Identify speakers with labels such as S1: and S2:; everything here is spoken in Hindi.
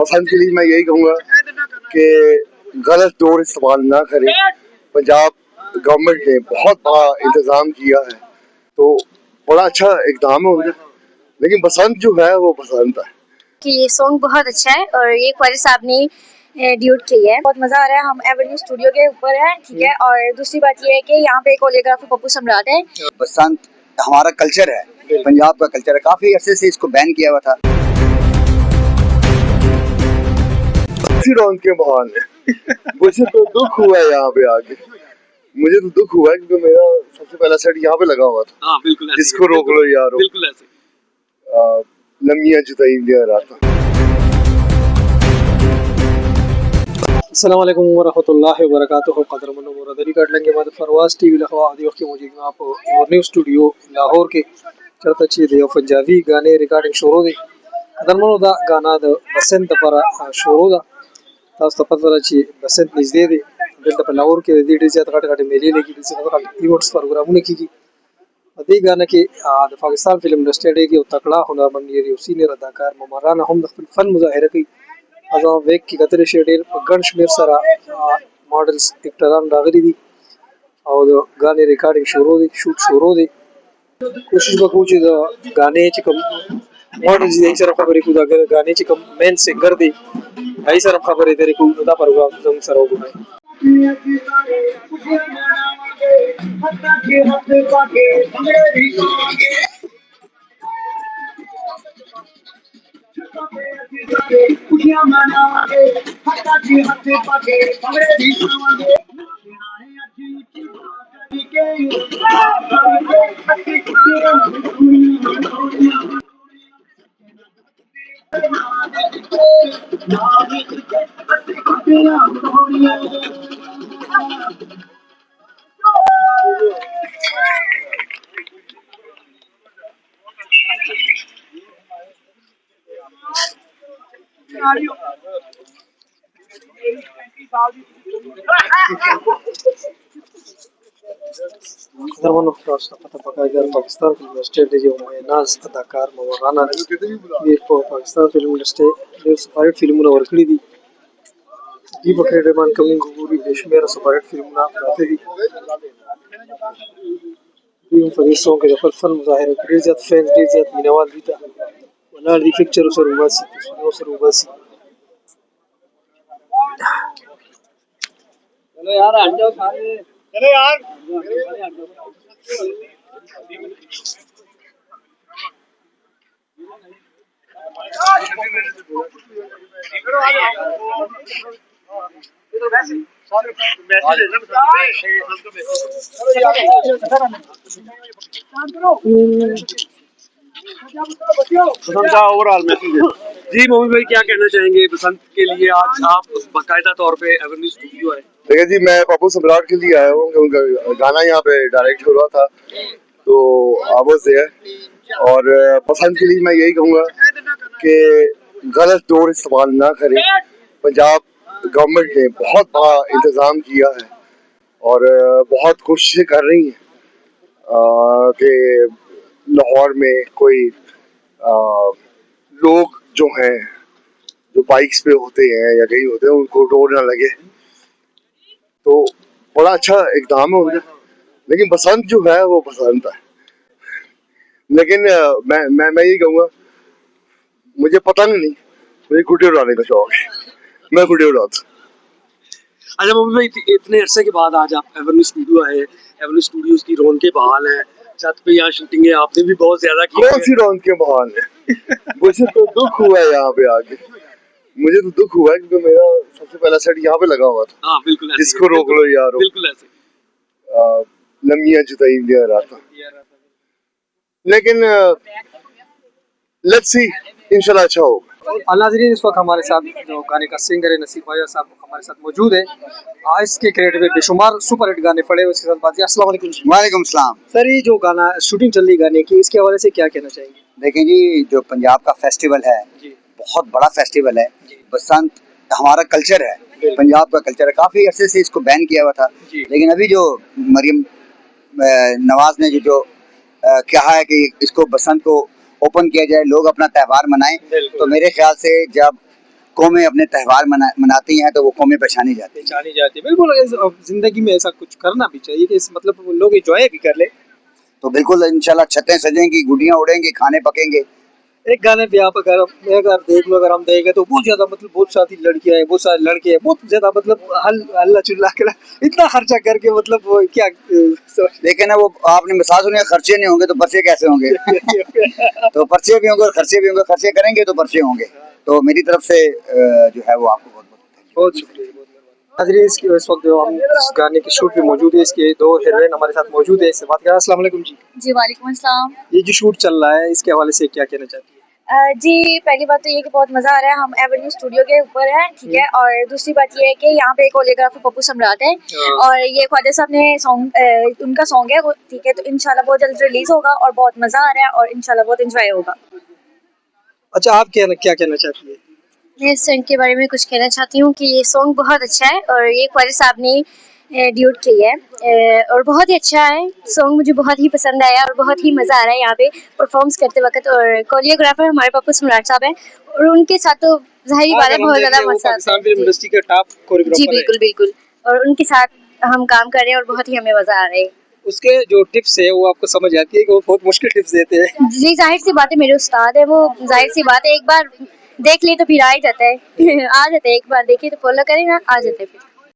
S1: पसंद के लिए मैं यही कहूँगा कि गलत डोर इस्तेमाल ना करें। पंजाब गवर्नमेंट ने बहुत बड़ा इंतजाम किया है, तो बड़ा अच्छा इकदाम है उनका, लेकिन बसंत जो है वो बसंत है
S2: कि ये सॉन्ग बहुत अच्छा है और ये ख्वारिज साहब ने ड्यूट की है। बहुत मजा आ रहा है। हम एवेन्यू स्टूडियो के ऊपर है, ठीक है। और दूसरी बात ये है कि यहाँ पे कोरियोग्राफर पप्पू सम्राट है।
S3: बसंत हमारा कल्चर है, पंजाब का कल्चर है। काफी अरसे से इसको बैन किया हुआ था।
S1: रौनक के माहौल है। मुझे तो दुख हुआ है यहाँ पे आके, मुझे तो दुख हुआ है क्योंकि मेरा सबसे पहला सेट यहाँ पे लगा हुआ था।
S4: हाँ, बिल्कुल
S1: जिसको रोक लो यारो,
S4: बिल्कुल ऐसे
S1: लम्बियां जुताई दिया रात।
S5: अस्सलाम वालेकुम वरहमतुल्लाहि वबरकातुहू। क़दरमन मुरदरी काट लेंगे बाद फरवास टीवी लखवा आदियो की मौजूद में आप न्यू स्टूडियो लाहौर के चरता ची दे पंजाबी गाने रिकॉर्डिंग शुरू दी क़दरमन दा गाना द बसंत पर शुरू दा तास पता ची बसंत नजदे दे दिल पर लाहौर के दी डी ज्यादा काट मेले लगी दी ज्यादा इवेंट्स प्रोग्राम ने की अदी गाना के पाकिस्तान फिल्म इंडस्ट्री के तकड़ा हुनरमंद ये सीनियर अदाकार ममराना हम फन मुजाहिरा की अजा वेक की कतरे शेडेर गन शमेर सरा मॉडल्स एक्टरान रागरी दी और गाने रिकॉर्डिंग शुरू दी शूट शुरू दी कोशिश बकूची दा गाने चिकम मॉडल्स दी सर खबर को दा गाने चिकम मेन सिंगर दी आई सर खबर तेरे को दा प्रोग्राम जम सरो गुना
S6: खुशियां मनावांगे हत्ता जी हत्थे पाके भंगड़े भी खावांगे
S5: क़दरमन पता पका अगर पाकिस्तान फिल्म इंडस्ट्री जो नाज अदाकार ममराना ये Pakistan film industry superhit film ना वर्कड़ी दी दी बकरे मान कमिंग गुरी बेशमेर सुपरहिट फिल्म ना आते दी दी फरीस सॉन्ग के फन मुजाहिर क्रेज़त फैंस क्रेज़त मिनवाल बीता वला दी पिक्चर सर उबासी
S4: चलो यार हट जाओ सारे, चलो यार ओवरऑल मैसेज जी। मोमिन भाई क्या कहना चाहेंगे बसंत के लिए? आज आप बाकायदा तौर पे एवेन्यू स्टूडियो है।
S1: देखिए जी, मैं पप्पू सम्राट के लिए आया हूँ, उनका गाना यहाँ पे डायरेक्ट हो रहा था, तो आवाज है। और पसंद के लिए मैं यही कहूँगा कि गलत डोर इस्तेमाल ना करें। पंजाब गवर्नमेंट ने बहुत बड़ा इंतजाम किया है और बहुत कोशिशें कर रही हैं कि लाहौर में कोई लोग जो हैं, जो बाइक्स पे होते हैं या कहीं होते हैं, उनको डोर ना लगे, तो बड़ा अच्छा इकदाम है उनका, लेकिन बसंत जो है वो बसंत है। लेकिन मैं यही कहूँगा, मुझे पतंग नहीं, मुझे गुड्डे उड़ाने का शौक है, मैं गुड्डे उड़ाता।
S4: अच्छा मोमिन भाई, इतने अरसे के बाद आज आप एवेन्यू स्टूडियो आए। एवेन्यू स्टूडियोज की रौनकें बहाल है, छत पे यहाँ शूटिंग है, आपने भी बहुत ज्यादा की।
S1: कौन सी रौनक के बहाल है? मुझे तो दुख हुआ है यहाँ पे आके, मुझे तो दुख हुआ है क्योंकि मेरा सबसे पहला सेट यहाँ पे लगा हुआ था।
S4: हाँ, बिल्कुल
S1: जिसको रोक लो यारो,
S4: बिल्कुल ऐसे
S1: लम्बियां जुताई दिया रात। लेकिन लेट्स सी, इंशाल्लाह अच्छा होगा।
S5: नाज़रीन, इस वक्त हमारे साथ जो गाने का सिंगर है नसीब भाई साहब हमारे साथ मौजूद है। आज के क्रिएटिव में बेशुमार सुपरहिट गाने पड़े, उसके साथ बात। अस्सलाम वालेकुम।
S3: वालेकुम सलाम।
S5: सर, ये जो गाना शूटिंग चल रही गाने की, इसके हवाले से क्या कहना चाहेंगे?
S3: देखें जी, जो पंजाब का फेस्टिवल है बहुत बड़ा फेस्टिवल है। बसंत हमारा कल्चर है, पंजाब का कल्चर है। काफी अरसे से इसको बैन किया हुआ था, लेकिन अभी जो मरियम नवाज ने जो कहा है कि इसको बसंत को ओपन किया जाए, लोग अपना त्यौहार मनाएं, तो मेरे ख्याल से जब कौमें अपने त्यौहार मनाती हैं तो वो कौमें पहचानी जाती हैं।
S5: पहचानी जाती है। बिल्कुल जिंदगी में ऐसा कुछ करना भी चाहिए कि मतलब लोग एंजॉय भी कर ले।
S3: तो बिल्कुल इंशाल्लाह छतें सजेंगी, गुडियां उड़ेंगी, खाने पकेंगे।
S5: एक गाने पे आप अगर देख लो, अगर हम देखें तो बहुत ज्यादा मतलब बहुत सारी लड़कियां हैं, बहुत सारे लड़के हैं, बहुत ज्यादा मतलब हल्ला चिल्ला कर इतना खर्चा करके मतलब वो क्या
S3: लेकिन ना वो आपने मिसाल सुनी, खर्चे नहीं होंगे तो पर्चे कैसे होंगे? तो पर्चे भी होंगे और खर्चे भी होंगे, खर्चे करेंगे तो पर्चे होंगे। तो मेरी तरफ से जो है वो आपको बहुत बहुत
S5: बहुत शुक्रिया, बहुत मेहरबानी। नाज़रीन, इस वक्त जो हम इस गाने की शूट पे मौजूद है, इसके दो हीरोइन हमारे साथ मौजूद है, इससे बात करें। अस्सलाम वालेकुम जी।
S2: जी वालेकुम अस्सलाम।
S5: ये जो शूट चल रहा है इसके हवाले से क्या कहना चाहती है?
S2: जी पहली बात तो ये कि बहुत मज़ा आ रहा है, हम एवेन्यू स्टूडियो के ऊपर हैं, ठीक है। और दूसरी बात ये है कि यहाँ पे कोरियोग्राफर पप्पू सम्राट है और ये ख्वाजा साहब ने सॉन्ग उनका सॉन्ग है वो, ठीक है। तो इंशाल्लाह बहुत जल्द रिलीज होगा और बहुत मज़ा आ रहा है और इंशाल्लाह बहुत एंजॉय होगा।
S5: अच्छा, आप क्या कहना चाहती है?
S2: मैं इस सॉन्ग के बारे में कुछ कहना चाहती हूँ कि ये सॉन्ग बहुत अच्छा है और ये ख्वाजा साहब ने ड्यूट की है और बहुत ही अच्छा है सॉन्ग, मुझे बहुत ही पसंद आया और बहुत ही मज़ा आ रहा है यहाँ पे परफॉर्म्स करते वक्त। और कोरियोग्राफर हमारे पप्पू सम्राट साहब हैं और उनके साथ तो जाहिर बात है बहुत ज़्यादा मज़ा आता है।
S5: फिल्म इंडस्ट्री के टॉप
S2: जी
S5: कोरियोग्राफर
S2: बिल्कुल बिल्कुल, और उनके साथ हम काम कर रहे हैं और बहुत ही हमें मज़ा आ रहा है।
S5: उसके जो टिप्स है वो आपको समझ आती है कि वो बहुत मुश्किल टिप्स देते हैं।
S2: जी जाहिर सी बात है, मेरे उस्ताद है वो, जाहिर सी बात है एक बार देख ले तो फिर आ ही जाता है आ जाता है, एक बार देखिए तो फॉलो करें ना, आ जाता है फिर।